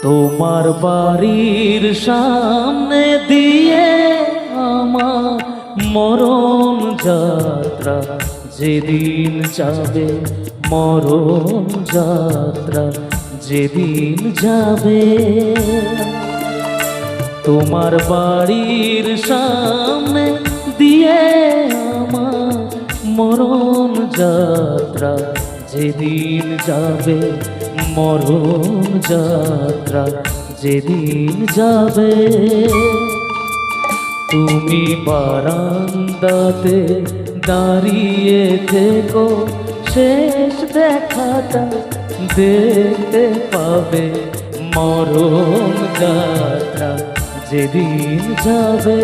তোমার বাড়ির সামনে দিয়ে আমার মরণ যাত্রা যেদিন যাবে, মরণ যাত্রা যেদিন যাবে। তোমার বাড়ির সামনে দিয়ে আমার মরণ যাত্রা যেদিন যাবে, মরণ যাত্রা যেদিন যাবে। তুমি বারান্দাতে দাঁড়িয়ে থেকো, শেষ দেখাটা দেখতে পাবে, মরণ যাত্রা যেদিন যাবে।